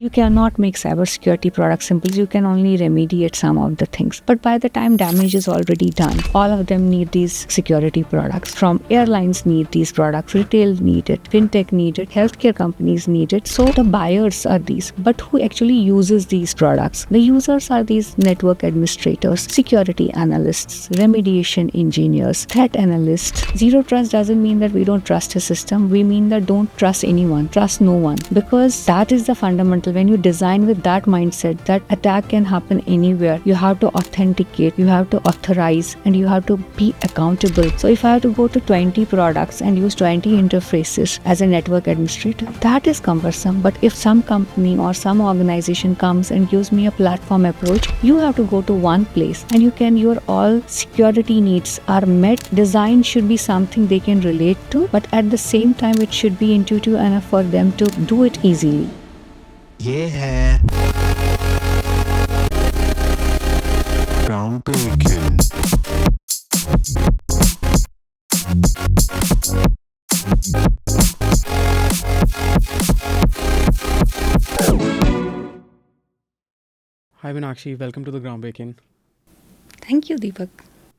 You cannot make cybersecurity products simple. You can only remediate some of the things. But by the time damage is already done, all of them need these security products. From airlines need these products, retail need it, FinTech need it, healthcare companies need it. So the buyers are these. But who actually uses these products? The users are these network administrators, security analysts, remediation engineers, threat analysts. Zero trust doesn't mean that we don't trust a system. We mean that don't trust anyone, trust no one. Because that is the fundamental. When you design with that mindset that attack can happen anywhere, you have to authenticate, you have to authorize, and you have to be accountable. So if I have to go to 20 products and use 20 interfaces as a network administrator, that is cumbersome. But if some company or some organization comes and gives me a platform approach, you have to go to one place and your all security needs are met. Design should be something they can relate to, but at the same time it should be intuitive enough for them to do it easily. Yeah. Groundbreakin. Hi Meenakshi, welcome to the Groundbreakin. Thank you, Deepak.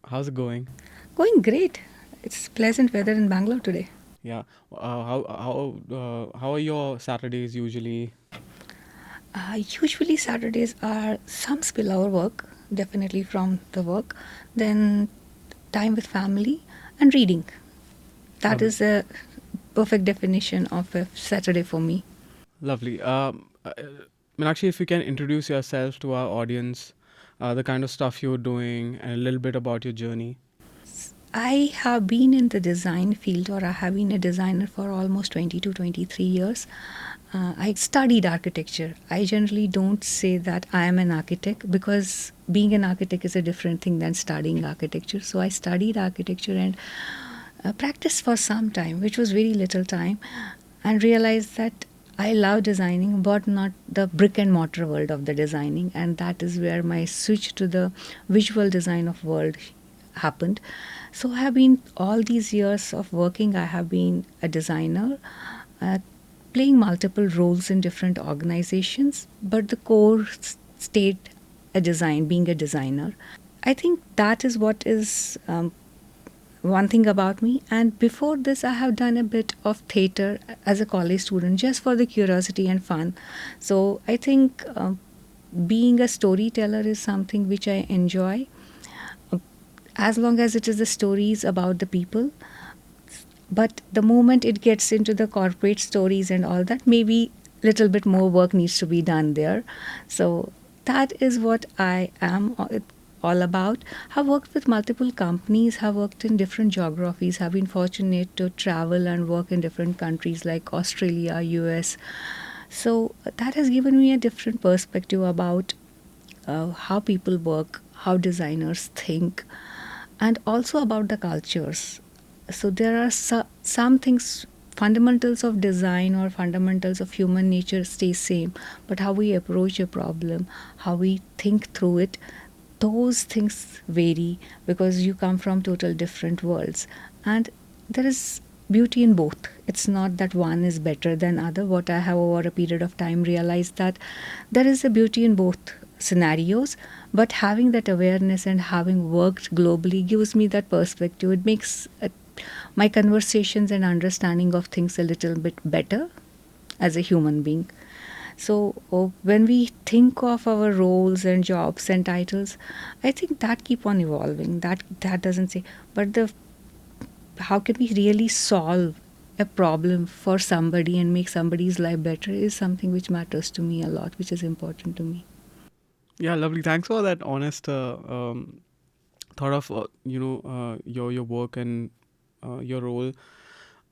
How's it going? Going great. It's pleasant weather in Bangalore today. Yeah. How are your Saturdays usually? Usually Saturdays are some spillover work, definitely from the work, then time with family and reading. That is a perfect definition of a Saturday for me. Lovely. Meenakshi, if you can introduce yourself to our audience, the kind of stuff you're doing, and a little bit about your journey. I have been in the design field, or I have been a designer for almost 20 to 23 years. I studied architecture. I generally don't say that I am an architect because being an architect is a different thing than studying architecture. So I studied architecture and practiced for some time, which was very little time, and realized that I love designing, but not the brick and mortar world of the designing. And that is where my switch to the visual design of world happened. So I have been, all these years of working, I have been a designer, playing multiple roles in different organizations, but the core stayed being a designer. I think that is what is one thing about me. And before this, I have done a bit of theater as a college student, just for the curiosity and fun. So I think being a storyteller is something which I enjoy, as long as it is the stories about the people. But the moment it gets into the corporate stories and all that, maybe a little bit more work needs to be done there. So that is what I am all about. Have worked with multiple companies, have worked in different geographies, have been fortunate to travel and work in different countries like Australia, US. So that has given me a different perspective about how people work, how designers think, and also about the cultures. So there are some things, fundamentals of design or fundamentals of human nature stay same, but how we approach a problem, how we think through it, those things vary because you come from total different worlds. And there is beauty in both. It's not that one is better than other. What I have over a period of time realized that there is a beauty in both scenarios, but having that awareness and having worked globally gives me that perspective. It makes my conversations and understanding of things a little bit better as a human being. So when we think of our roles and jobs and titles, I think that keep on evolving. That doesn't say, but how can we really solve a problem for somebody and make somebody's life better is something which matters to me a lot, which is important to me. Yeah, lovely. Thanks for that honest thought of your work and your role.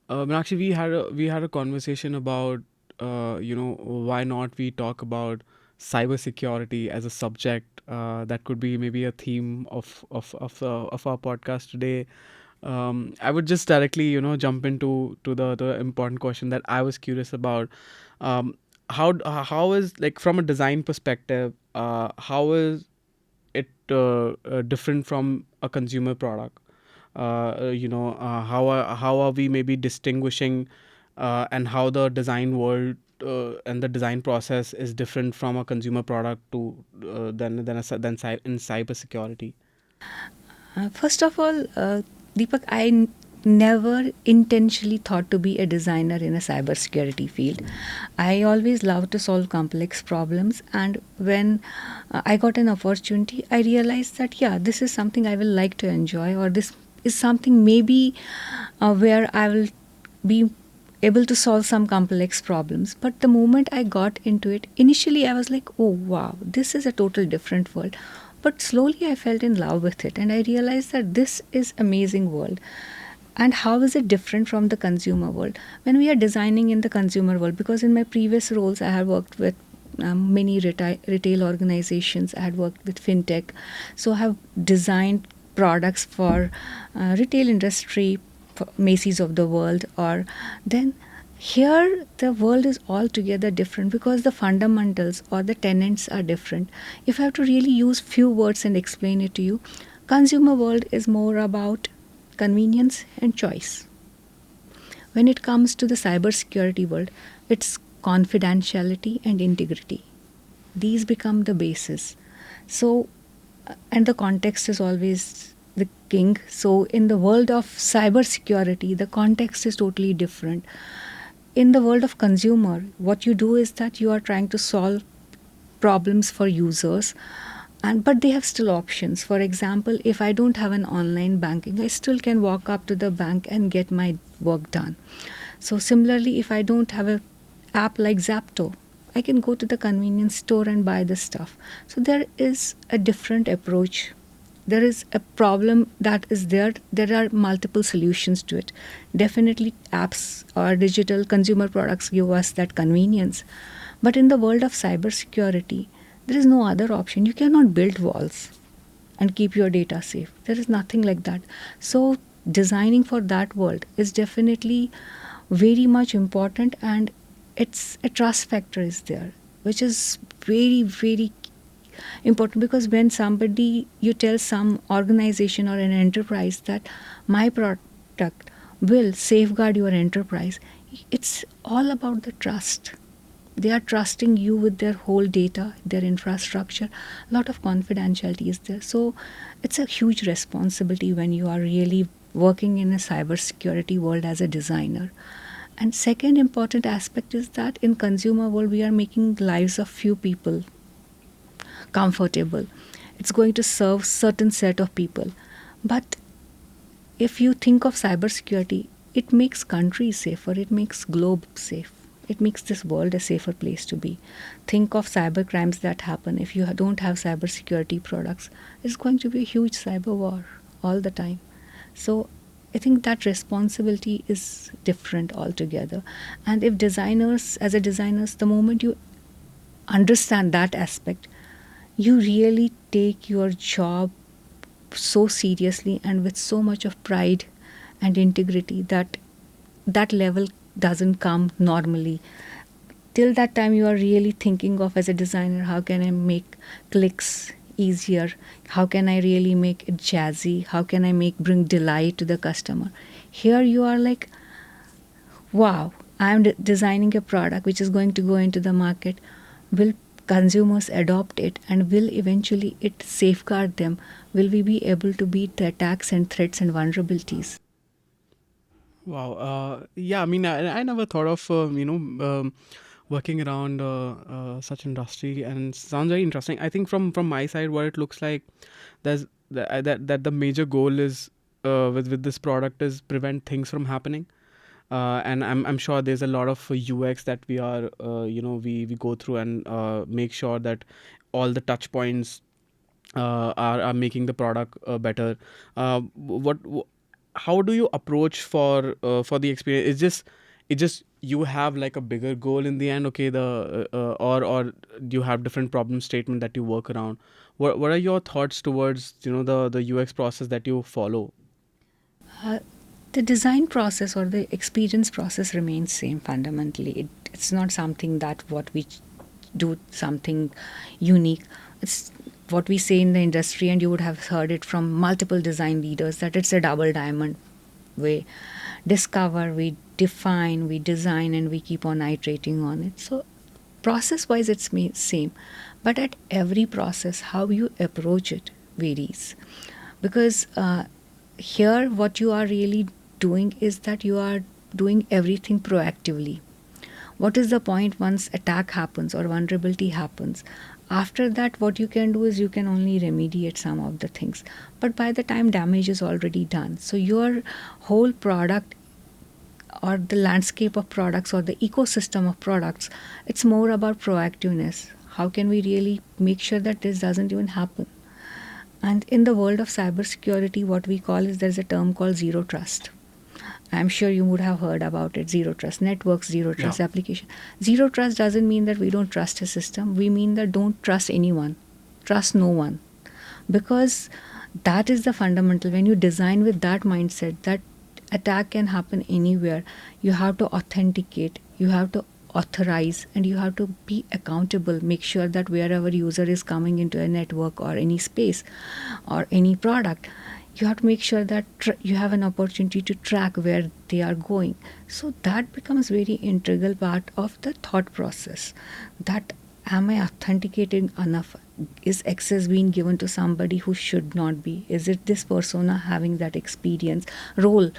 Actually, we had a conversation about why not we talk about cybersecurity as a subject that could be maybe a theme of our podcast today. I would just directly jump into the important question that I was curious about. How is, like, from a design perspective, how is it different from a consumer product? How are we maybe distinguishing and how the design world and the design process is different from a consumer product to in cybersecurity? First of all, Deepak, never intentionally thought to be a designer in a cybersecurity field. I always loved to solve complex problems, and when I got an opportunity, I realized that yeah, this is something I will like to enjoy, or this is something maybe where I will be able to solve some complex problems. But the moment I got into it, initially I was like, oh wow, this is a total different world. But slowly I felt in love with it, and I realized that this is amazing world. And how is it different from the consumer world? When we are designing in the consumer world, because in my previous roles I have worked with many retail organizations, I had worked with FinTech, so I have designed products for retail industry, for Macy's of the world, or then here the world is altogether different because the fundamentals or the tenets are different. If I have to really use few words and explain it to you, consumer world is more about convenience and choice. When it comes to the cybersecurity world, it's confidentiality and integrity. These become the basis. So, and the context is always the king. So, in the world of cybersecurity, the context is totally different. In the world of consumer, what you do is that you are trying to solve problems for users, and but they have still options. For example, if I don't have an online banking, I still can walk up to the bank and get my work done. So similarly, if I don't have a app like Zapto, I can go to the convenience store and buy the stuff. So there is a different approach. There is a problem that is there. There are multiple solutions to it. Definitely, apps or digital consumer products give us that convenience. But in the world of cybersecurity, there is no other option. You cannot build walls and keep your data safe. There is nothing like that. So, designing for that world is definitely very much important, and it's a trust factor is there, which is very, very important, because when somebody, you tell some organization or an enterprise that my product will safeguard your enterprise, it's all about the trust. They are trusting you with their whole data, their infrastructure. A lot of confidentiality is there. So it's a huge responsibility when you are really working in a cybersecurity world as a designer. And second important aspect is that in consumer world, we are making lives of few people comfortable. It's going to serve certain set of people. But if you think of cybersecurity, it makes countries safer, it makes globe safe. It makes this world a safer place to be. Think of cyber crimes that happen. If you don't have cybersecurity products, it's going to be a huge cyber war all the time. So I think that responsibility is different altogether. And if designers, as a designers, the moment you understand that aspect, you really take your job so seriously and with so much of pride and integrity that that level doesn't come normally. Till that time, you are really thinking of, as a designer, how can I make clicks easier? How can I really make it jazzy? How can I bring delight to the customer? Here you are like, wow, I'm designing a product which is going to go into the market. Will consumers adopt it, and will eventually it safeguard them? Will we be able to beat the attacks and threats and vulnerabilities? Wow. Yeah, I mean, I never thought of, working around such industry, and sounds very interesting. I think from my side, what it looks like, there's that the major goal is with this product is prevent things from happening. And I'm sure there's a lot of UX that we are, we go through and make sure that all the touch points are making the product better. How do you approach for the experience? It's just you have like a bigger goal in the end, okay, the or do you have different problem statement that you work around? What are your thoughts towards the UX process that you follow? Uh, the design process or the experience process remains same fundamentally. It's not something that what we do something unique. It's what we say in the industry, and you would have heard it from multiple design leaders, that it's a double diamond way. discover, we define, we design, and we keep on iterating on it. So process wise it's same, but at every process how you approach it varies, because here what you are really doing is that you are doing everything proactively. What is the point once attack happens or vulnerability happens? After that, what you can do is you can only remediate some of the things, but by the time damage is already done, so your whole product or the landscape of products or the ecosystem of products, it's more about proactiveness. How can we really make sure that this doesn't even happen? And in the world of cybersecurity, what we call is there's a term called zero trust. I'm sure you would have heard about it. Zero trust networks, zero trust Yeah. application. Zero trust doesn't mean that we don't trust a system. We mean that don't trust anyone. Trust no one. Because that is the fundamental. When you design with that mindset, that attack can happen anywhere. You have to authenticate, you have to authorize, and you have to be accountable. Make sure that wherever user is coming into a network or any space or any product, you have to make sure that you have an opportunity to track where they are going. So that becomes very integral part of the thought process. That am I authenticating enough? Is access being given to somebody who should not be? Is it this persona having that experience? Role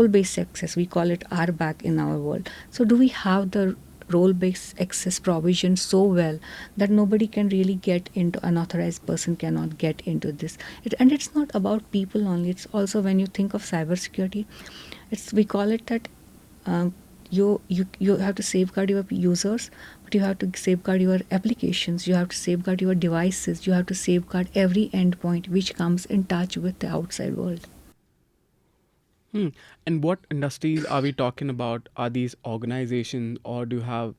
based access, we call it RBAC in our world. So do we have the role based access provision so well that nobody can really get into, unauthorized person cannot get into this? And it's not about people only, it's also when you think of cybersecurity, it's, we call it that you have to safeguard your users, but you have to safeguard your applications, you have to safeguard your devices, you have to safeguard every endpoint which comes in touch with the outside world. Hmm. And what industries are we talking about? Are these organizations, or do you have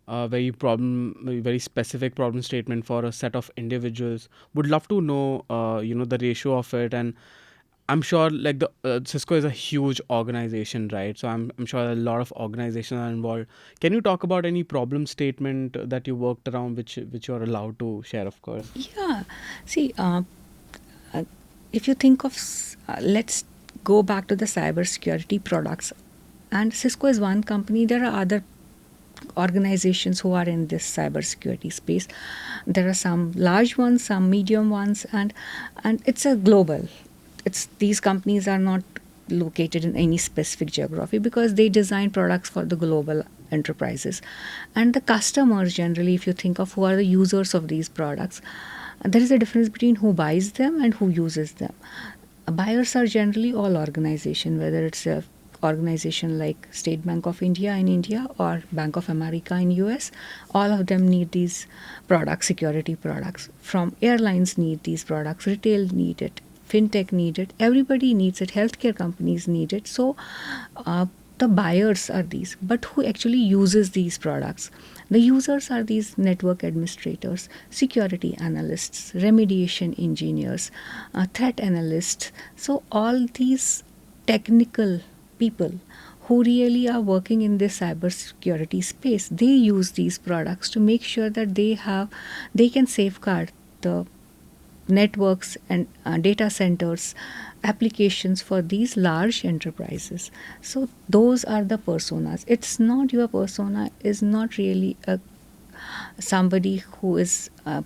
a very specific problem statement for a set of individuals? Would love to know, the ratio of it. And I'm sure, like, the Cisco is a huge organization, right? So I'm sure a lot of organizations are involved. Can you talk about any problem statement that you worked around, which you're allowed to share, of course? Yeah, see, uh, if you think of, let's go back to the cybersecurity products, and Cisco is one company. There are other organizations who are in this cybersecurity space. There are some large ones, some medium ones, and it's a global. It's, these companies are not located in any specific geography because they design products for the global enterprises. And the customers generally, if you think of who are the users of these products, there is a difference between who buys them and who uses them. Buyers are generally all organization, whether it's a organization like State Bank of India in India or Bank of America in US. All of them need these products, security products. From airlines need these products, retail need it, FinTech need it, everybody needs it, healthcare companies need it. So the buyers are these, but who actually uses these products? The users are these network administrators, security analysts, remediation engineers, threat analysts. So all these technical people who really are working in this cybersecurity space, they use these products to make sure that they can safeguard the networks and data centers, applications for these large enterprises. So those are the personas. It's not, your persona is not really somebody who is a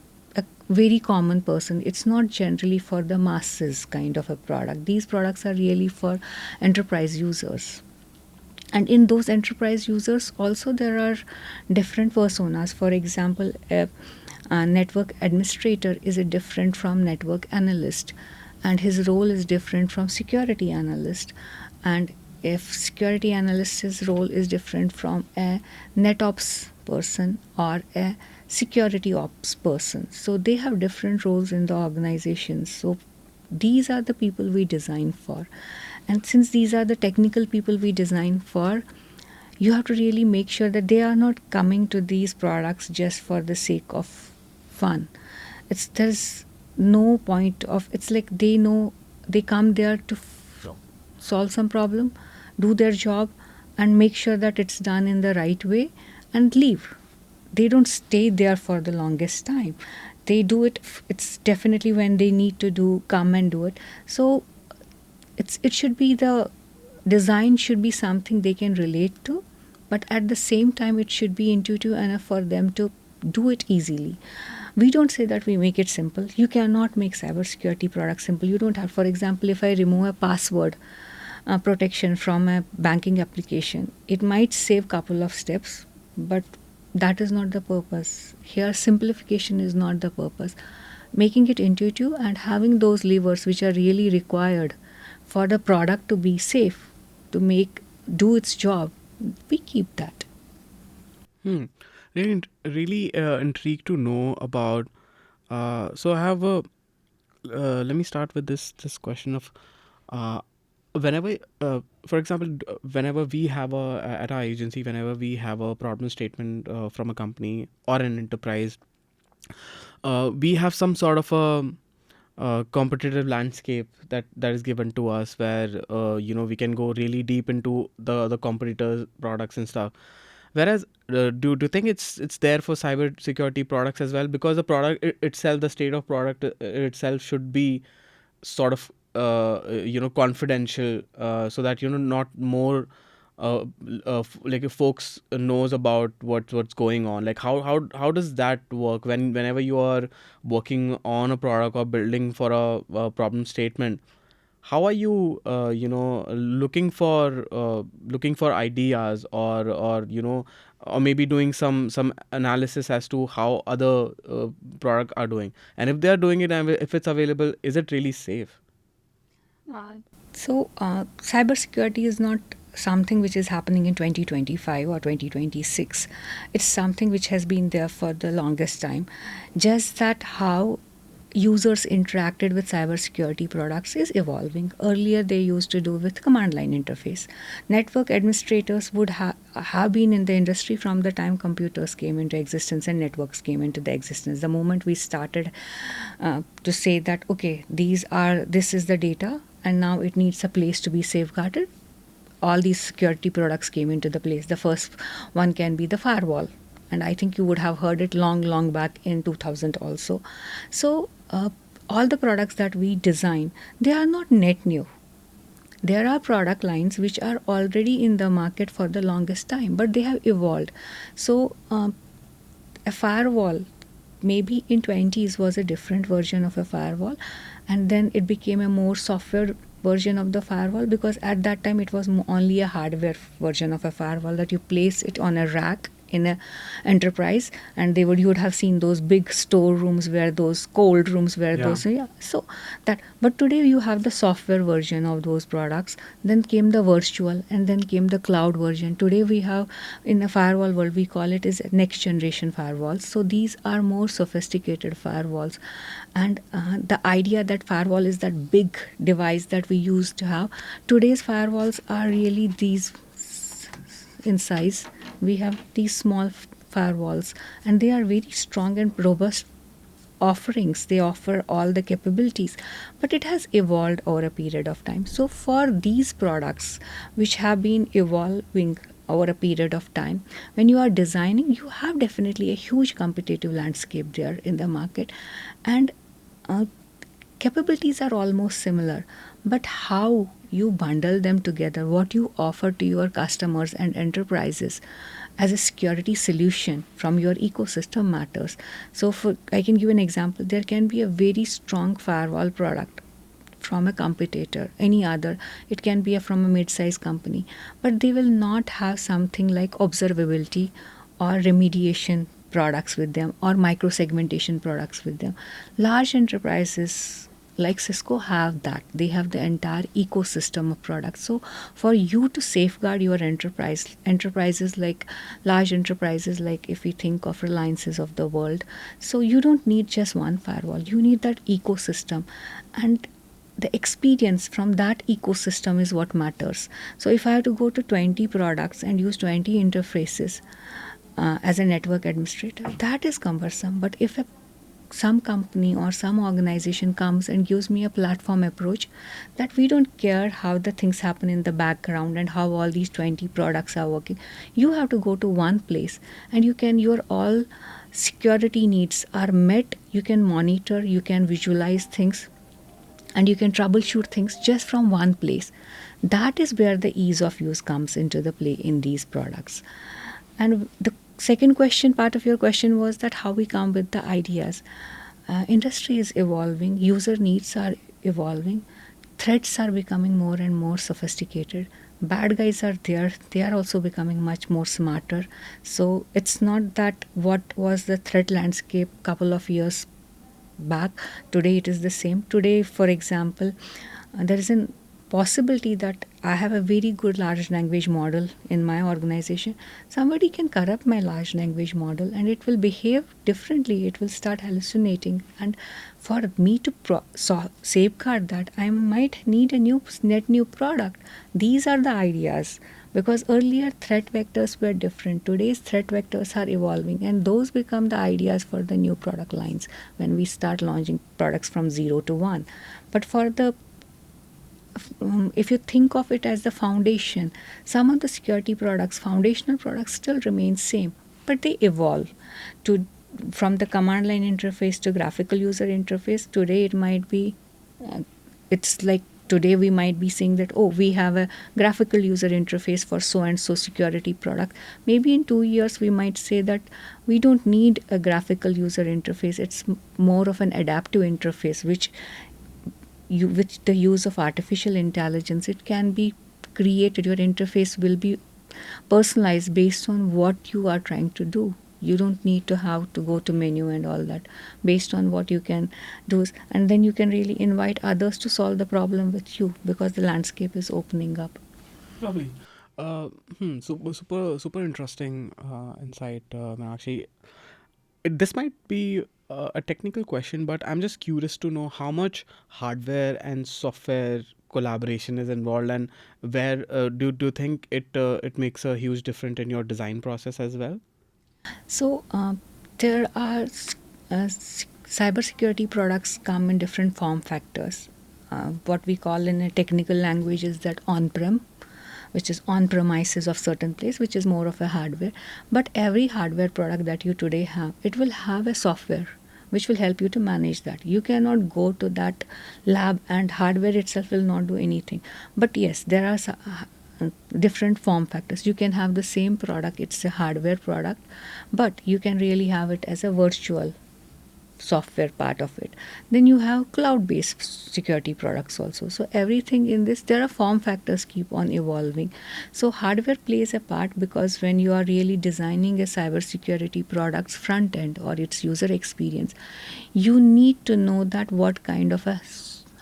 very common person. It's not generally for the masses kind of a product. These products are really for enterprise users. And in those enterprise users also there are different personas. For example, a network administrator is a different from network analyst, and his role is different from security analyst. And if security analyst's role is different from a NetOps person or a security ops person, so they have different roles in the organization. So these are the people we design for. And since these are the technical people we design for, you have to really make sure that they are not coming to these products just for the sake of fun. It's, there's no point of, it's like they know they come there to solve some problem, do their job, and make sure that it's done in the right way and leave. They don't stay there for the longest time. They do it, it's definitely when they need to do, come and do it. So it should be the design should be something they can relate to, but at the same time, it should be intuitive enough for them to do it easily. We don't say that we make it simple. You cannot make cybersecurity products simple. You don't have, for example, if I remove a password protection from a banking application, it might save couple of steps, but that is not the purpose. Here, simplification is not the purpose. Making it intuitive and having those levers which are really required for the product to be safe, to do its job, we keep that. Hmm. Really intrigued to know about. So I have a. Let me start with this question of, uh, whenever, for example, whenever we have at our agency, whenever we have a problem statement from a company or an enterprise, we have some sort of a competitive landscape that is given to us, where we can go really deep into the competitors products and stuff. Whereas, do you think it's there for cyber security products as well? Because the product itself, the state of product itself should be sort of confidential, so that not more like if folks knows about what's going on. Like how does that work whenever you are working on a product or building for a problem statement? How are you looking for ideas, or maybe doing some analysis as to how other product are doing, and if they are doing it, and if it's available, is it really safe? So, cybersecurity is not something which is happening in 2025 or 2026. It's something which has been there for the longest time. Just that how users interacted with cybersecurity products is evolving. Earlier, they used to do with command line interface. Network administrators would have been in the industry from the time computers came into existence and networks came into the existence. The moment we started to say that, okay, this is the data, and now it needs a place to be safeguarded, all these security products came into the place. The first one can be the firewall, and I think you would have heard it long back in 2000 also. So all the products that we design, they are not net new. There are product lines which are already in the market for the longest time, but they have evolved. So a firewall maybe in 20s was a different version of a firewall, and then it became a more software version of the firewall, because at that time it was only a hardware version of a firewall that you place it on a rack in a enterprise, and you would have seen those big storerooms where those cold rooms where Yeah. those, yeah. So that, but today you have the software version of those products, then came the virtual, and then came the cloud version. Today we have, in the firewall world, we call it is next generation firewalls. So these are more sophisticated firewalls, and the idea that firewall is that big device that we used to have, today's firewalls are really these in size. We have these small firewalls, and they are very strong and robust offerings. They offer all the capabilities, but it has evolved over a period of time. So for these products which have been evolving over a period of time, when you are designing, you have definitely a huge competitive landscape there in the market, and capabilities are almost similar, but how you bundle them together, what you offer to your customers and enterprises as a security solution from your ecosystem matters. So I can give an example. There can be a very strong firewall product from a competitor, any other. It can be from a mid-sized company, but they will not have something like observability or remediation products with them, or micro-segmentation products with them. Large enterprises like Cisco have that. They have the entire ecosystem of products. So for you to safeguard your enterprises like large enterprises, like if we think of Reliances of the world, so you don't need just one firewall. You need that ecosystem, and the experience from that ecosystem is what matters. So if I have to go to 20 products and use 20 interfaces as a network administrator, that is cumbersome. But if some company or some organization comes and gives me a platform approach, that we don't care how the things happen in the background and how all these 20 products are working. You have to go to one place, and your all security needs are met. You can monitor, you can visualize things, and you can troubleshoot things just from one place. That is where the ease of use comes into the play in these products. And the second question, part of your question, was that how we come with the ideas. Industry is evolving, user needs are evolving, threats are becoming more and more sophisticated, bad guys are there, they are also becoming much more smarter. So it's not that what was the threat landscape couple of years back, today it is the same. Today, for example, there is a possibility that I have a very good large language model in my organization. Somebody can corrupt my large language model and it will behave differently. It will start hallucinating. And for me to safeguard that, I might need a net new product. These are the ideas, because earlier threat vectors were different. Today's threat vectors are evolving, and those become the ideas for the new product lines when we start launching products from 0 to 1. But for the if you think of it as the foundation, some of the security products, foundational products, still remain same, but they evolve to from the command line interface to graphical user interface. Today it might be it's like today we might be saying that, oh, we have a graphical user interface for so and so security product. Maybe in 2 years we might say that we don't need a graphical user interface. It's more of an adaptive interface, which with the use of artificial intelligence, it can be created. Your interface will be personalized based on what you are trying to do. You don't need to have to go to menu and all that. Based on what you can do, and then you can really invite others to solve the problem with you, because the landscape is opening up. Lovely. Super interesting insight, Meenakshi. This might be a technical question, but I'm just curious to know how much hardware and software collaboration is involved, and where do you think it makes a huge difference in your design process as well? So there are cybersecurity products come in different form factors. What we call in a technical language is that on-prem, which is on premises of certain place, which is more of a hardware. But every hardware product that you today have, it will have a software which will help you to manage that. You cannot go to that lab and hardware itself will not do anything. But yes, there are different form factors. You can have the same product, it's a hardware product, but you can really have it as a virtual software part of it. Then you have cloud based security products also. So everything in this, there are form factors keep on evolving. So hardware plays a part, because when you are really designing a cybersecurity product's front end or its user experience, you need to know that what kind of a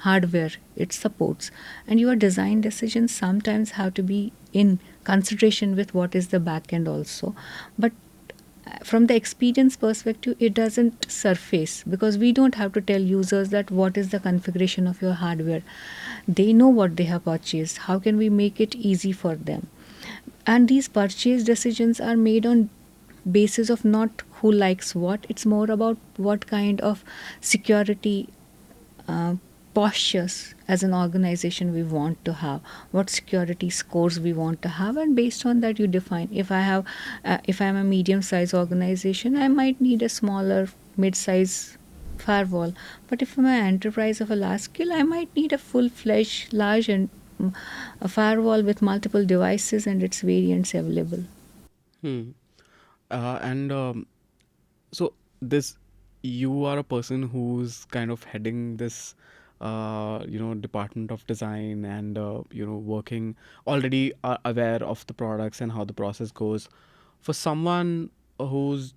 hardware it supports, and your design decisions sometimes have to be in consideration with what is the back end also. But from the experience perspective, it doesn't surface, because we don't have to tell users that what is the configuration of your hardware. They know what they have purchased. How can we make it easy for them? And these purchase decisions are made on basis of not who likes what. It's more about what kind of security uh, postures as an organization we want to have, what security scores we want to have, and based on that you define. If I'm a medium size organization, I might need a smaller mid size firewall. But if I'm an enterprise of a large scale, I might need a full fledged large and a firewall with multiple devices and its variants available. Hmm. And so this, you are a person who's kind of heading this department of design, and working already aware of the products and how the process goes. For someone who's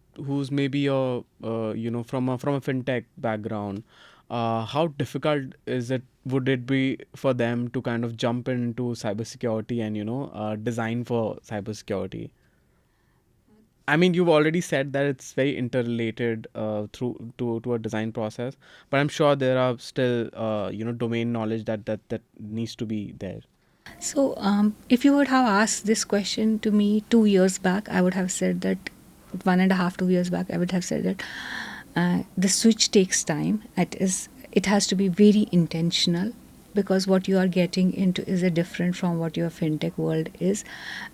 maybe a from a fintech background, how difficult is it, would it be for them to kind of jump into cybersecurity and design for cybersecurity? I mean, you've already said that it's very interrelated through to a design process, but I'm sure there are still domain knowledge that needs to be there. So, if you would have asked this question to me 2 years back, I would have said that 1.5, 2 years back, I would have said that the switch takes time. It has to be very intentional, because what you are getting into is a different from what your fintech world is,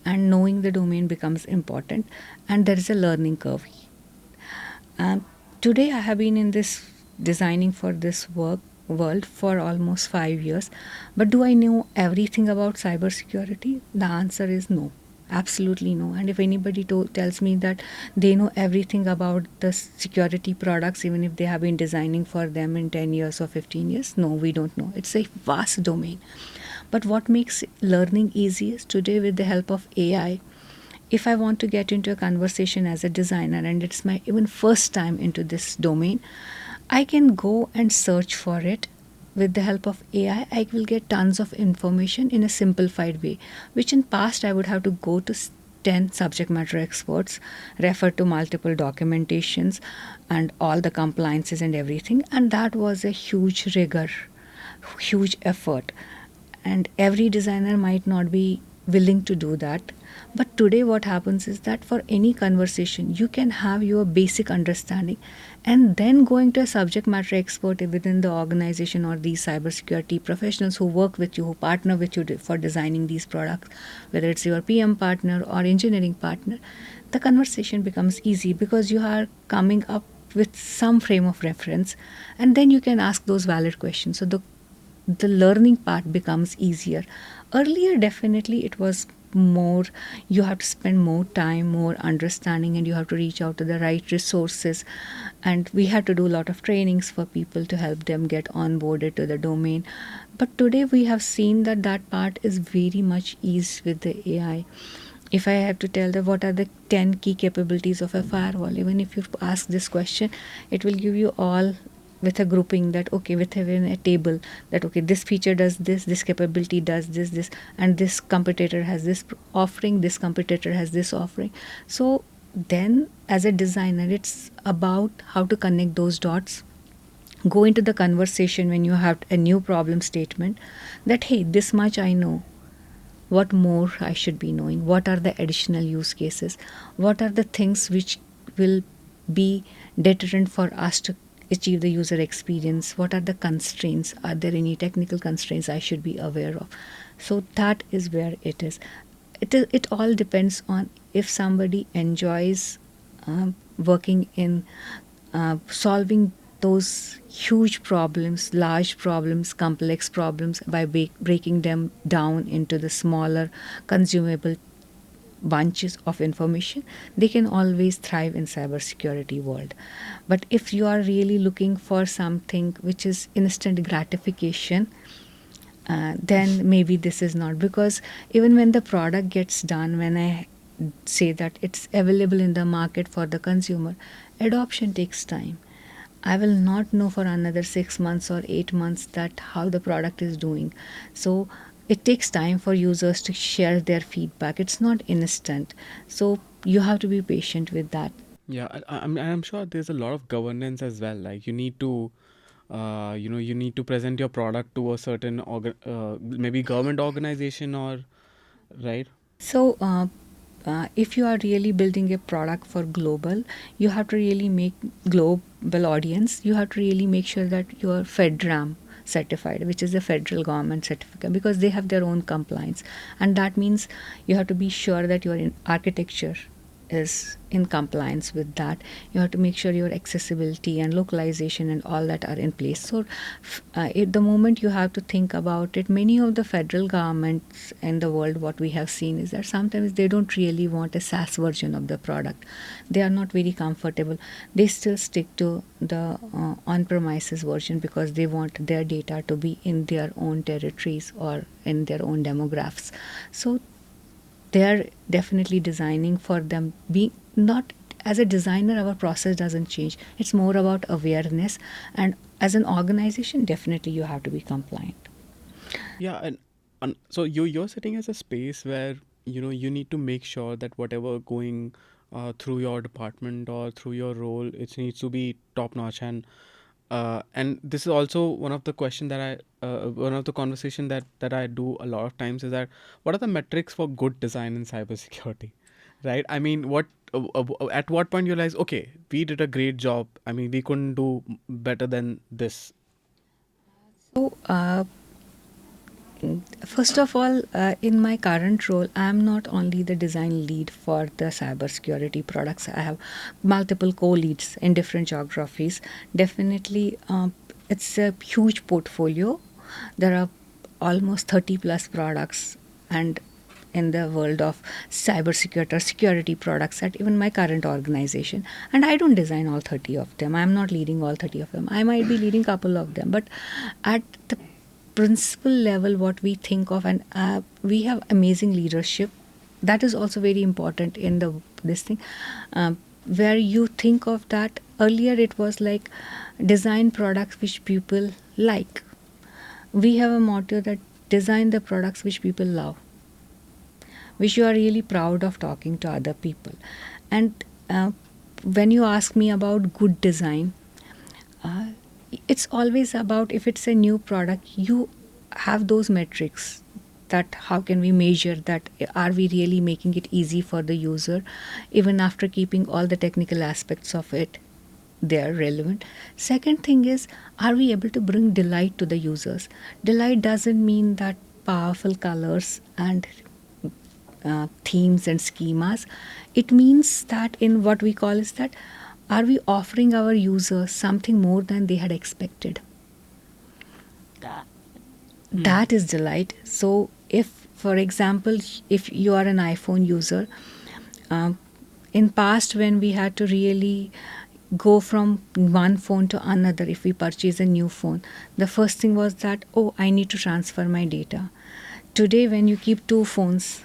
and knowing the domain becomes important, and there is a learning curve. Today, I have been in this designing for this work world for almost 5 years. But do I know everything about cybersecurity? The answer is no. Absolutely no. And if anybody tells me that they know everything about the security products, even if they have been designing for them in 10 years or 15 years, no, we don't know. It's a vast domain. But what makes learning easiest today with the help of AI, if I want to get into a conversation as a designer and it's my even first time into this domain, I can go and search for it. With the help of AI, I will get tons of information in a simplified way, which in past I would have to go to 10 subject matter experts, refer to multiple documentations and all the compliances and everything, and that was a huge rigor, huge effort, and every designer might not be willing to do that. But today what happens is that for any conversation you can have your basic understanding, and then going to a subject matter expert within the organization or these cybersecurity professionals who work with you, who partner with you for designing these products, whether it's your PM partner or engineering partner, the conversation becomes easy because you are coming up with some frame of reference, and then you can ask those valid questions. So the learning part becomes easier. Earlier, definitely, it was more, you have to spend more time, more understanding, and you have to reach out to the right resources. And we had to do a lot of trainings for people to help them get onboarded to the domain. But today, we have seen that that part is very much eased with the AI. If I have to tell them what are the 10 key capabilities of a firewall, even if you ask this question, it will give you all with a grouping that okay, within a table, that okay, this feature does this capability does this, and this competitor has this offering, this competitor has this offering. So then as a designer, it's about how to connect those dots, go into the conversation when you have a new problem statement, that hey, this much I know, what more I should be knowing, what are the additional use cases, what are the things which will be deterrent for us to achieve the user experience, what are the constraints, are there any technical constraints I should be aware of. So that is where it is. It all depends on if somebody enjoys working in solving those huge problems, large problems, complex problems by breaking them down into the smaller consumable bunches of information, they can always thrive in cybersecurity world. But if you are really looking for something which is instant gratification, then maybe this is not, because even when the product gets done, when I say that it's available in the market for the consumer, adoption takes time. I will not know for another 6 months or 8 months that how the product is doing. So it takes time for users to share their feedback. It's not instant. So you have to be patient with that. Yeah, I'm sure there's a lot of governance as well. Like you need to, you need to present your product to a certain maybe government organization or right. So if you are really building a product for global, you have to really make global audience. You have to really make sure that you are FedRAM certified, which is the federal government certificate, because they have their own compliance, and that means you have to be sure that your architecture is in compliance with that. You have to make sure your accessibility and localization and all that are in place. So at the moment you have to think about it, many of the federal governments in the world, what we have seen is that sometimes they don't really want a SaaS version of the product. They are not very comfortable. They still stick to the on-premises version because they want their data to be in their own territories or in their own demographics. So they are definitely designing for them. Being not as a designer, our process doesn't change. It's more about awareness, and as an organization, definitely you have to be compliant. Yeah, and so you're sitting as a space where you need to make sure that whatever going through your department or through your role, it needs to be top notch. And this is also one of the question that one of the conversation that I do a lot of times is that what are the metrics for good design in cybersecurity, right? I mean, at what point you realize, okay, we did a great job. I mean, we couldn't do better than this. So, first of all, in my current role, I am not only the design lead for the cybersecurity products. I have multiple co-leads in different geographies. Definitely, it's a huge portfolio. There are almost 30 plus products, and in the world of cybersecurity or security products at even my current organization. And I don't design all 30 of them. I'm not leading all 30 of them. I might be leading a couple of them. But at the principal level, what we think of, and we have amazing leadership. That is also very important in this thing, where you think of that. Earlier, it was like design products which people like. We have a motto that design the products which people love, which you are really proud of talking to other people. And when you ask me about good design, uh, it's always about, if it's a new product, you have those metrics, that how can we measure that, are we really making it easy for the user, even after keeping all the technical aspects of it they're relevant. Second thing is, are we able to bring delight to the users? Delight doesn't mean that powerful colors and themes and schemas. It means that, in what we call is that, are we offering our users something more than they had expected? That is delight. So if, for example, if you are an iPhone user, in past, when we had to really go from one phone to another, if we purchase a new phone, the first thing was that, oh, I need to transfer my data. Today, when you keep two phones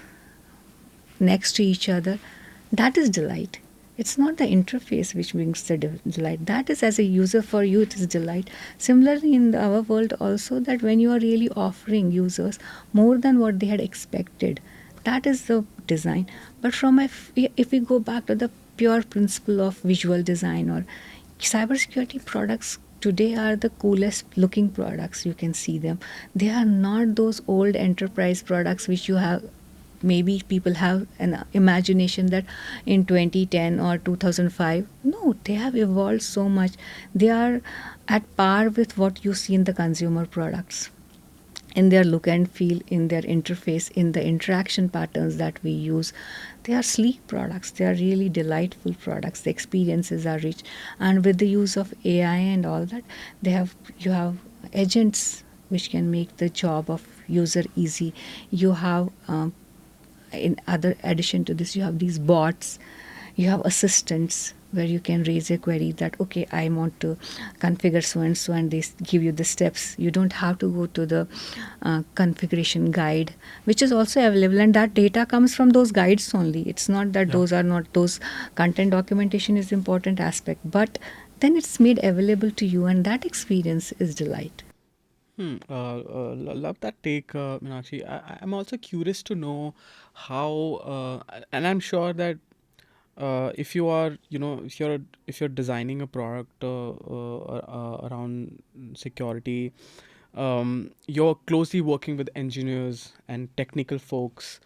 next to each other, that is delight. It's not the interface which brings the delight. That is, as a user, for you, it is delight. Similarly, in our world also, that when you are really offering users more than what they had expected, that is the design. But if we go back to the pure principle of visual design, or cybersecurity products today are the coolest looking products. You can see them. They are not those old enterprise products which you have. Maybe people have an imagination that in 2010 or 2005. No, they have evolved so much. They are at par with what you see in the consumer products, in their look and feel, in their interface, in the interaction patterns that we use. They are sleek products. They are really delightful products. The experiences are rich. And with the use of AI and all that, you have agents which can make the job of user easy. You have in other addition to this, you have these bots, you have assistants where you can raise a query that, okay, I want to configure so and so, and they give you the steps. You don't have to go to the configuration guide, which is also available, and that data comes from those guides only. It's not that those are not, those content documentation is important aspect, but then it's made available to you, and that experience is delight. Love that take, Meenakshi. I'm also curious to know how, and I'm sure that if you are, if you're designing a product around security, you're closely working with engineers and technical folks,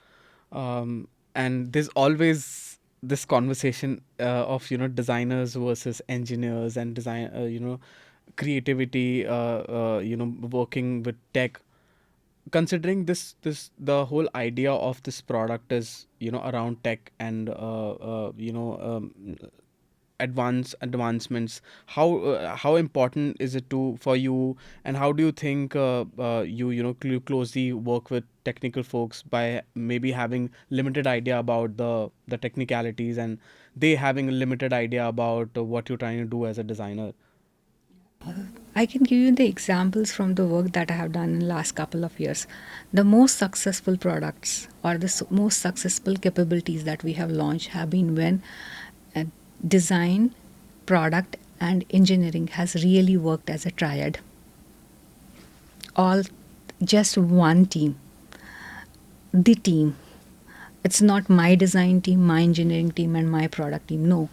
and there's always this conversation of designers versus engineers, and design, creativity, working with tech. Considering this the whole idea of this product is around tech and advancements, how important is it to for you, and how do you think closely work with technical folks by maybe having limited idea about the technicalities, and they having a limited idea about what you're trying to do as a designer? I can give you the examples from the work that I have done in the last couple of years. The most successful products, or the most successful capabilities that we have launched, have been when design, product, and engineering has really worked as a triad. All just one team. The team. It's not my design team, my engineering team, and my product team. No,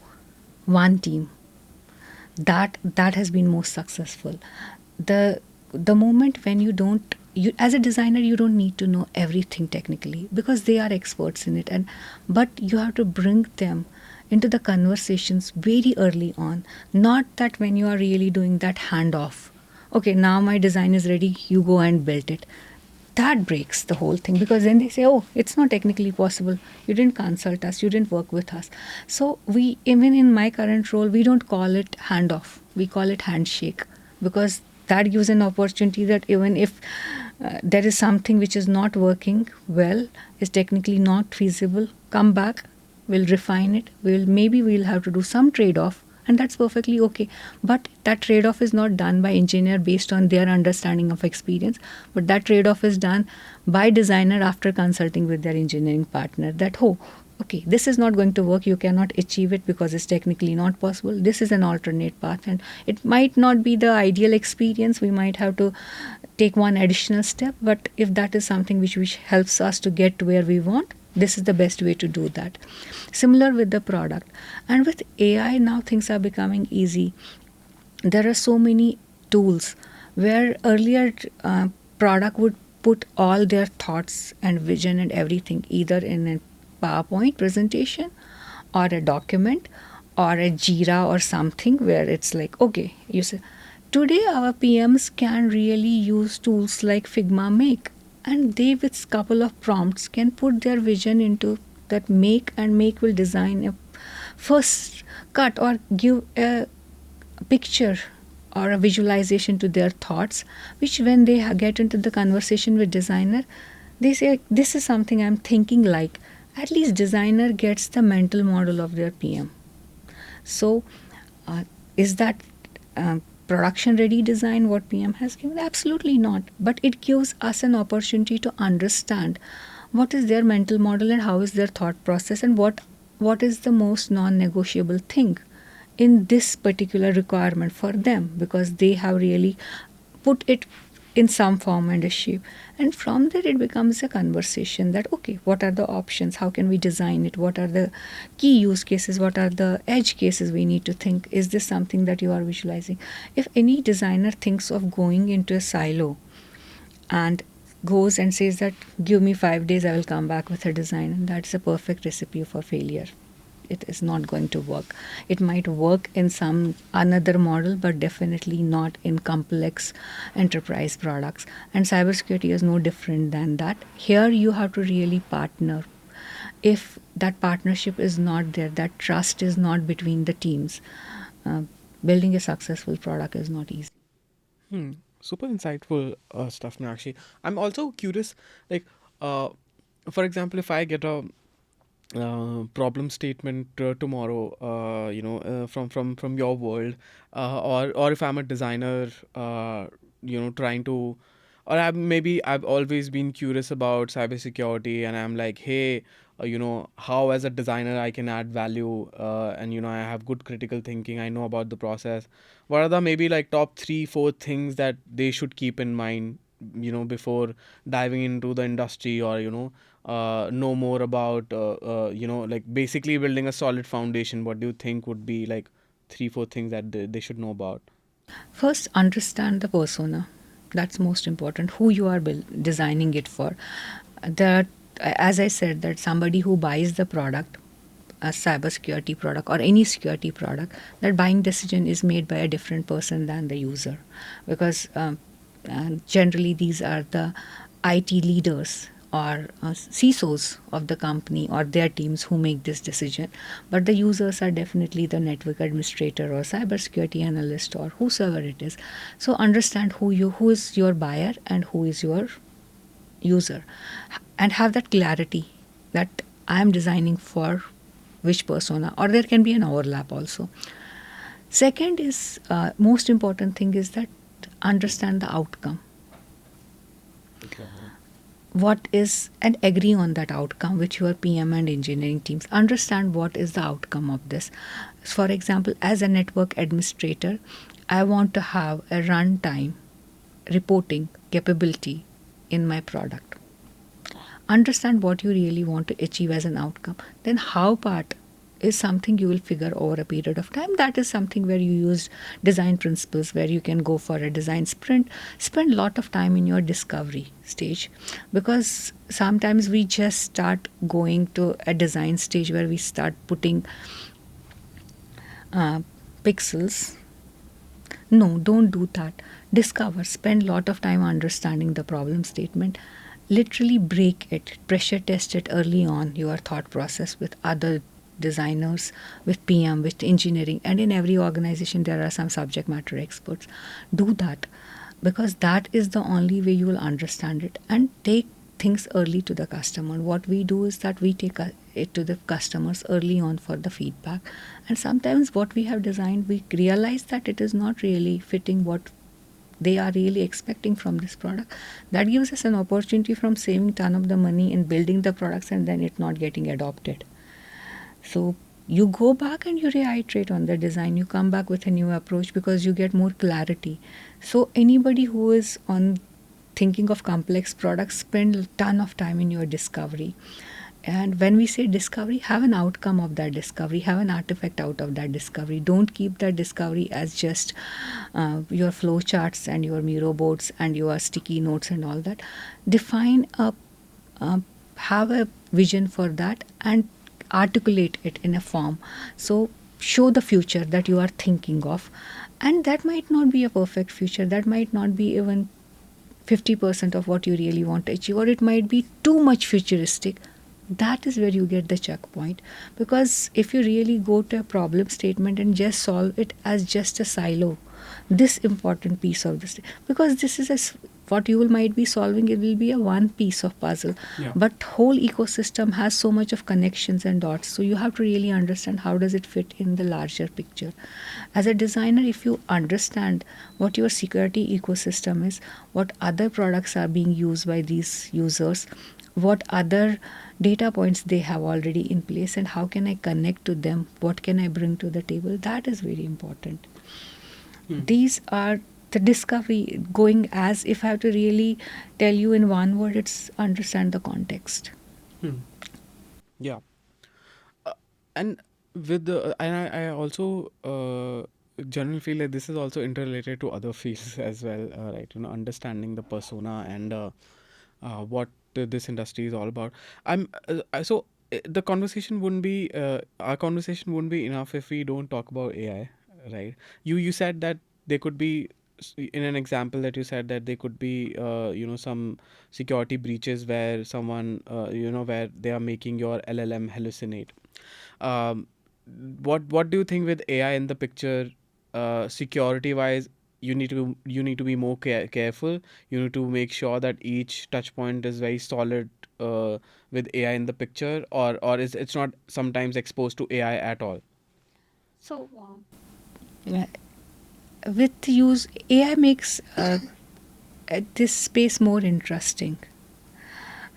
one team. That has been most successful. The moment when you, as a designer, you don't need to know everything technically, because they are experts in it, but you have to bring them into the conversations very early on. Not that when you are really doing that handoff, okay, now my design is ready, you go and build it. That breaks the whole thing, because then they say, oh, it's not technically possible, you didn't consult us, you didn't work with us. So even in my current role, we don't call it handoff, we call it handshake, because that gives an opportunity that even if there is something which is not working well, is technically not feasible, come back, we'll refine it, we'll have to do some trade-off, and that's perfectly okay. But that trade-off is not done by engineer based on their understanding of experience, but that trade-off is done by designer after consulting with their engineering partner, that okay, this is not going to work, you cannot achieve it because it's technically not possible, this is an alternate path, and it might not be the ideal experience, we might have to take one additional step, but if that is something which helps us to get to where we want, this is the best way to do that. Similar with the product. And with AI now things are becoming easy. There are so many tools where earlier product would put all their thoughts and vision and everything either in a PowerPoint presentation or a document or a Jira or something where it's like, okay, you say, today our PMs can really use tools like Figma Make, and they with couple of prompts can put their vision into that Make, and Make will design a first cut or give a picture or a visualization to their thoughts, which when they get into the conversation with designer, they say, this is something I'm thinking like. At least designer gets the mental model of their PM. So is that production ready design what PM has given? Absolutely not. But it gives us an opportunity to understand what is their mental model and how is their thought process, and what is the most non-negotiable thing in this particular requirement for them, because they have really put it in some form and a shape. And from there it becomes a conversation that, okay, what are the options, how can we design it, what are the key use cases, what are the edge cases we need to think, is this something that you are visualizing? If any designer thinks of going into a silo and goes and says that give me 5 days, I will come back with a design, and that's a perfect recipe for failure. It is not going to work. It might work in some another model, but definitely not in complex enterprise products. And cybersecurity is no different than that. Here you have to really partner. If that partnership is not there, that trust is not between the teams, building a successful product is not easy. Super insightful stuff, Meenakshi. I'm also curious, like, for example, if I get a problem statement tomorrow, from your world, or if I'm a designer, trying to, or I've always been curious about cybersecurity, and I'm like, hey, how as a designer I can add value, and I have good critical thinking, I know about the process. What are the maybe like top 3-4 things that they should keep in mind, before diving into the industry, or know more about, like basically building a solid foundation? What do you think would be like 3-4 things that they should know about? First, understand the persona. That's most important. Who you are designing it for. That, as I said, that somebody who buys the product, a cybersecurity product or any security product, that buying decision is made by a different person than the user, because generally these are the IT leaders or CISOs of the company or their teams who make this decision. But the users are definitely the network administrator or cybersecurity analyst or whosoever it is. So understand who is your buyer and who is your user, and have that clarity that I am designing for which persona, or there can be an overlap also. Second is most important thing is that understand the outcome. What is, and agree on that outcome with your PM and engineering teams. Understand what is the outcome of this. For example, as a network administrator, I want to have a runtime reporting capability in my product. Understand what you really want to achieve as an outcome. Then how part is something you will figure over a period of time. That is something where you use design principles, where you can go for a design sprint, spend a lot of time in your discovery stage, because sometimes we just start going to a design stage where we start putting pixels. No, don't do that. Discover, spend a lot of time understanding the problem statement, literally break it, pressure test it early on, your thought process with other designers, with PM, with engineering, and in every organization there are some subject matter experts. Do that. because that is the only way you will understand it and take things early to the customer. What we do is that we take it to the customers early on for the feedback, and sometimes what we have designed, we realize that it is not really fitting what they are really expecting from this product. That gives us an opportunity from saving ton of the money in building the products and then it not getting adopted. So you go back and you reiterate on the design, you come back with a new approach because you get more clarity. So anybody who is on thinking of complex products, spend a ton of time in your discovery. And when we say discovery, have an outcome of that discovery, have an artifact out of that discovery. Don't keep that discovery as just your flow charts and your Miro boards and your sticky notes and all that. Define have a vision for that and articulate it in a form. So show the future that you are thinking of, and that might not be a perfect future, that might not be even 50% of what you really want to achieve, or it might be too much futuristic. That is where you get the checkpoint, because if you really go to a problem statement and just solve it as just a silo, this important piece of this, because this is what you will might be solving, it will be a one piece of puzzle. Yeah. But whole ecosystem has so much of connections and dots, so you have to really understand how does it fit in the larger picture. As a designer, if you understand what your security ecosystem is, what other products are being used by these users, what other data points they have already in place, and how can I connect to them, what can I bring to the table, that is very important. These are the discovery. Going, as if I have to really tell you in one word, it's understand the context. Yeah. And with the and I also generally feel like this is also interrelated to other fields as well, right? Understanding the persona and what this industry is all about. The conversation wouldn't be our conversation wouldn't be enough if we don't talk about AI, right? You said that there could be in an example that you said that there could be some security breaches where someone where they are making your LLM hallucinate. um, what do you think with AI in the picture, security wise? You need to be more careful. You need to make sure that each touch point is very solid with AI in the picture, or is it's not sometimes exposed to AI at all? So with use, AI makes this space more interesting.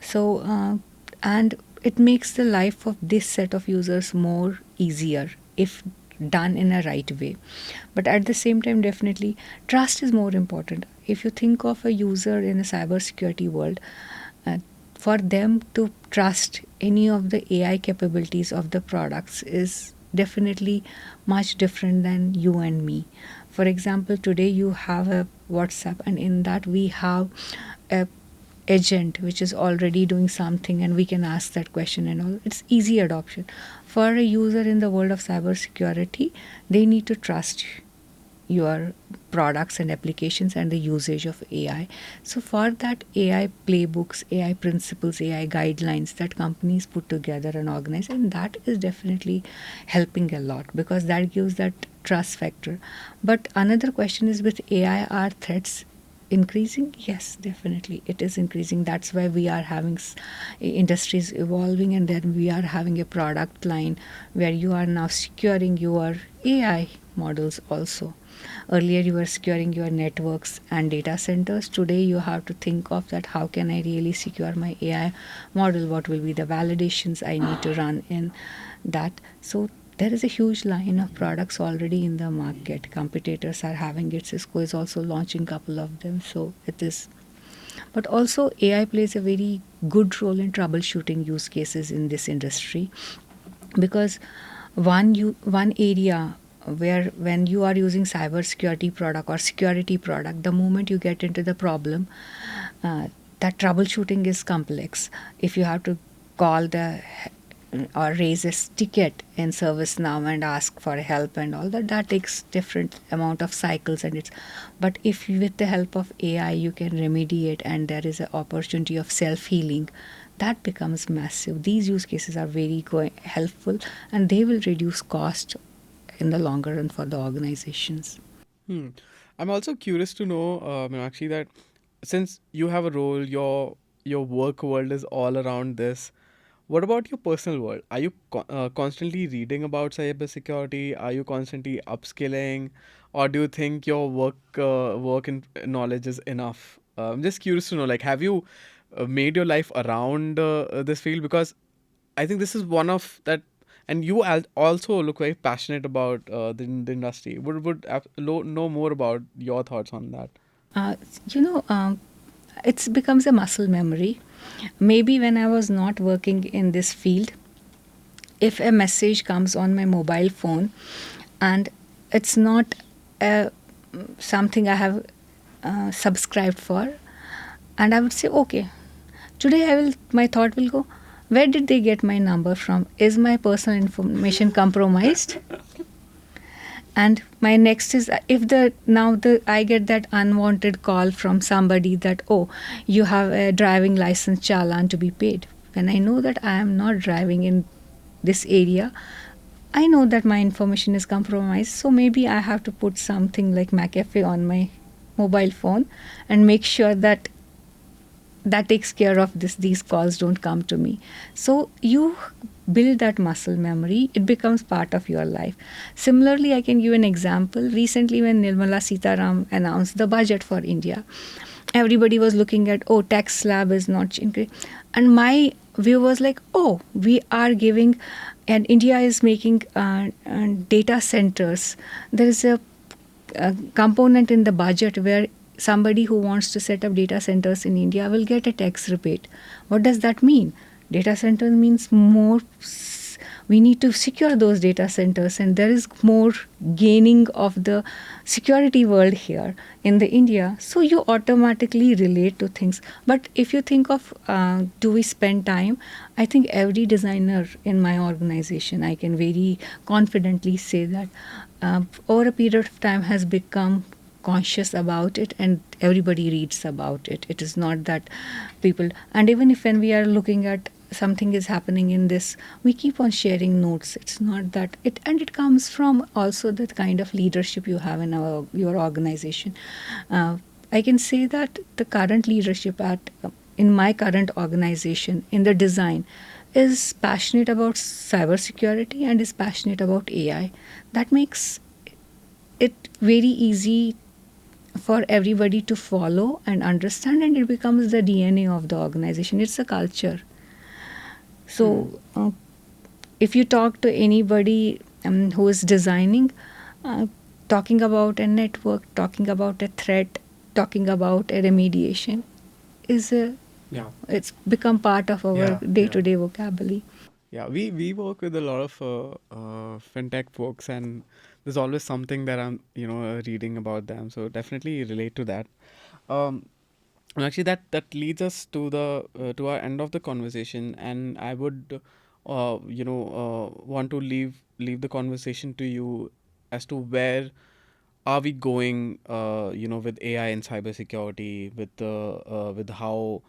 So and it makes the life of this set of users more easier if done in a right way. But at the same time, definitely trust is more important. If you think of a user in a cybersecurity world, uh, for them to trust any of the AI capabilities of the products is definitely much different than you and me. For example, today you have a WhatsApp, and in that we have a agent which is already doing something, and we can ask that question and all. It's easy adoption. For a user in the world of cybersecurity, they need to trust your products and applications and the usage of AI. So for that, AI playbooks, AI principles, AI guidelines that companies put together and organize, and that is definitely helping a lot because that gives that trust factor. But another question is, with AI, are threats increasing? Yes, definitely it is increasing. That's why we are having industries evolving, and then we are having a product line where you are now securing your AI models also. Earlier you were securing your networks and data centers. Today you have to think of that, how can I really secure my AI model, what will be the validations I need to run in that. So there is a huge line of products already in the market. Competitors are having it. Cisco is also launching a couple of them. So it is. But also AI plays a very good role in troubleshooting use cases in this industry, because one area where when you are using cybersecurity product or security product, the moment you get into the problem, that troubleshooting is complex. If you have to call the or raise a ticket in ServiceNow and ask for help and all that, that takes different amount of cycles, and it's. But if with the help of AI you can remediate and there is an opportunity of self-healing, that becomes massive. These use cases are very helpful, and they will reduce cost in the longer run for the organizations. Hmm. I'm also curious to know, Meenakshi, that since you have a role, your work world is all around this. What about your personal world? Are you constantly reading about cybersecurity? Are you constantly upskilling, or do you think your work and knowledge is enough? I'm just curious to know, like, have you made your life around this field? Because I think this is one of that, and you also look very passionate about the industry. Know more about your thoughts on that. Uh, you know, it becomes a muscle memory. Maybe when I was not working in this field, if a message comes on my mobile phone and it's not a, something I have subscribed for, and I would say, okay, today my thought will go, where did they get my number from? Is my personal information compromised? And my next is, if the now the I get that unwanted call from somebody that, oh, you have a driving license challan to be paid, when I know that I am not driving in this area, I know that my information is compromised. So maybe I have to put something like McAfee on my mobile phone and make sure that that takes care of this, these calls don't come to me. So you build that muscle memory, it becomes part of your life. Similarly, I can give an example. Recently, when Nirmala Sitaram announced the budget for India, everybody was looking at, oh, tax slab is not increased, and my view was like, oh, we are giving, and India is making data centers. There is a component in the budget where somebody who wants to set up data centers in India will get a tax rebate. What does that mean? Data centers means more. We need to secure those data centers, and there is more gaining of the security world here in the India. So you automatically relate to things. But if you think of do we spend time? I think every designer in my organization, I can very confidently say that over a period of time has become conscious about it, and everybody reads about it. It is not that people, and even if when we are looking at something is happening in this, we keep on sharing notes. It's not that it, and it comes from also the kind of leadership you have in your organization. I can say that the current leadership at in my current organization in the design is passionate about cybersecurity and is passionate about AI. That makes it very easy for everybody to follow and understand, and it becomes the DNA of the organization. It's a culture. So if you talk to anybody who is designing, talking about a network, talking about a threat, talking about a remediation is a, Yeah. it's become part of our Yeah, day-to-day vocabulary. Yeah, we work with a lot of fintech folks, and there's always something that I'm reading about them. So definitely relate to that. Um, and actually, that leads us to the to our end of the conversation, and I would want to leave the conversation to you as to where are we going with AI and cybersecurity, with how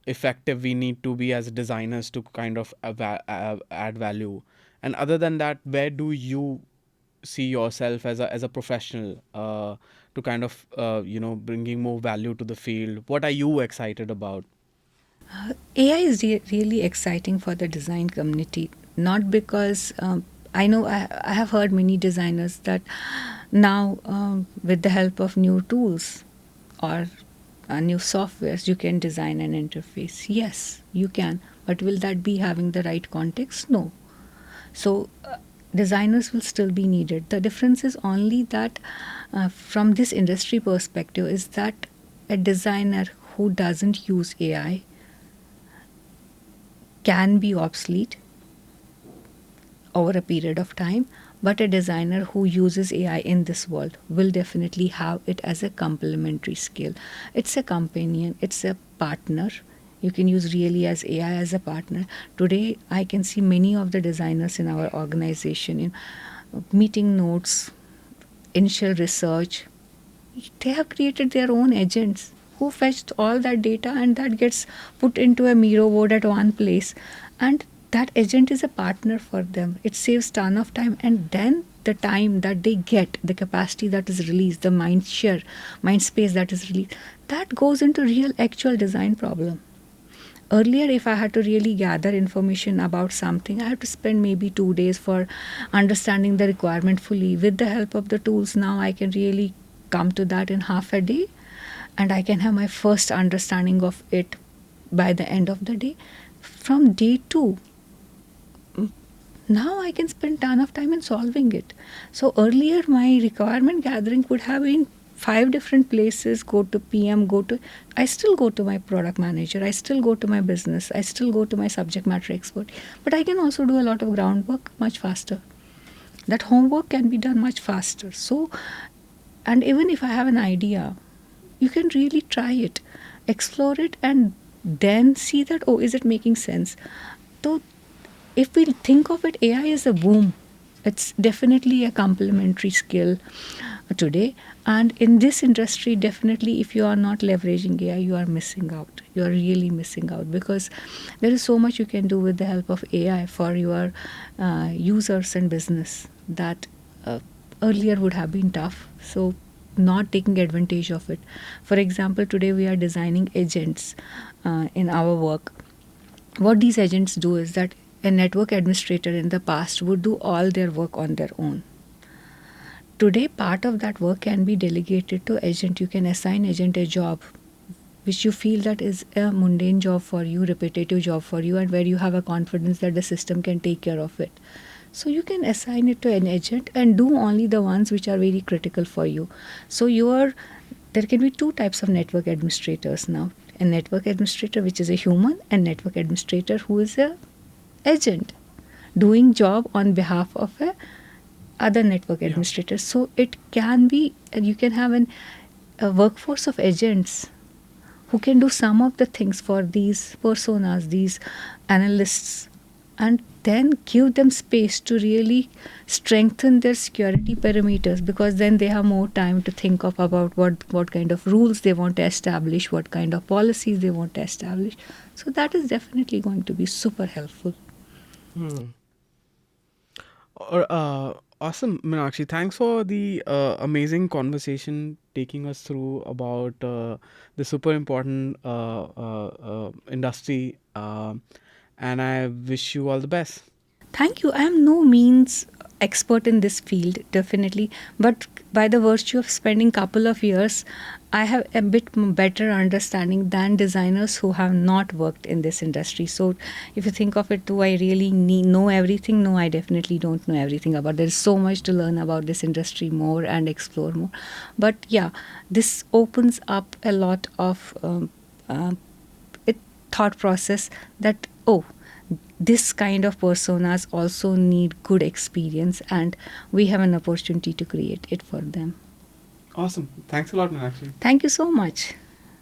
effective we need to be as designers to kind of add value. And other than that, where do you see yourself as a professional to kind of bringing more value to the field? What are you excited about? AI is really exciting for the design community, not because I know I have heard many designers that now, with the help of new tools or new softwares, you can design an interface. Yes, you can, but will that be having the right context? No. So, designers will still be needed. The difference is only that, from this industry perspective, is that a designer who doesn't use AI can be obsolete over a period of time, but a designer who uses AI in this world will definitely have it as a complementary skill. It's a companion, it's a partner. You can use really as AI as a partner. Today, I can see many of the designers in our organization in meeting notes, initial research. They have created their own agents who fetched all that data, and that gets put into a Miro board at one place. And that agent is a partner for them. It saves ton of time, and then the time that they get, the capacity that is released, the mind space that is released, that goes into real actual design problem. Earlier, if I had to really gather information about something, I had to spend maybe 2 days for understanding the requirement fully. With the help of the tools now, I can really come to that in half a day, and I can have my first understanding of it by the end of the day. From day two, now I can spend ton of time in solving it. So earlier, my requirement gathering could have been 5 different places. Go to PM, I still go to my product manager, I still go to my business, I still go to my subject matter expert, but I can also do a lot of groundwork much faster. That homework can be done much faster. So, and even if I have an idea, you can really try it, explore it, and then see that, oh, is it making sense? So if we think of it, AI is a boom. It's definitely a complementary skill today. And in this industry, definitely, if you are not leveraging AI, you are missing out. You are really missing out, because there is so much you can do with the help of AI for your users and business that earlier would have been tough. So, not taking advantage of it. For example, today we are designing agents in our work. What these agents do is that a network administrator in the past would do all their work on their own. Today, part of that work can be delegated to agent. You can assign agent a job which you feel that is a mundane job for you, repetitive job for you, and where you have a confidence that the system can take care of it. So you can assign it to an agent and do only the ones which are very critical for you. So there can be 2 types of network administrators now. A network administrator which is a human, and network administrator who is a agent doing job on behalf of a other network administrator. So it can be, you can have a workforce of agents who can do some of the things for these personas, these analysts, and then give them space to really strengthen their security parameters, because then they have more time to think of about what kind of rules they want to establish, what kind of policies they want to establish. So that is definitely going to be super helpful. Awesome, Meenakshi. Thanks for the amazing conversation, taking us through about the super important industry. And I wish you all the best. Thank you. I am no means expert in this field, definitely, but by the virtue of spending couple of years, I have a bit better understanding than designers who have not worked in this industry. So, if you think of it, do I really know everything? No, I definitely don't know everything about. There is so much to learn about this industry more and explore more. But yeah, this opens up a lot of thought process that, oh, this kind of personas also need good experience, and we have an opportunity to create it for them. Awesome. Thanks a lot, Meenakshi. Thank you so much.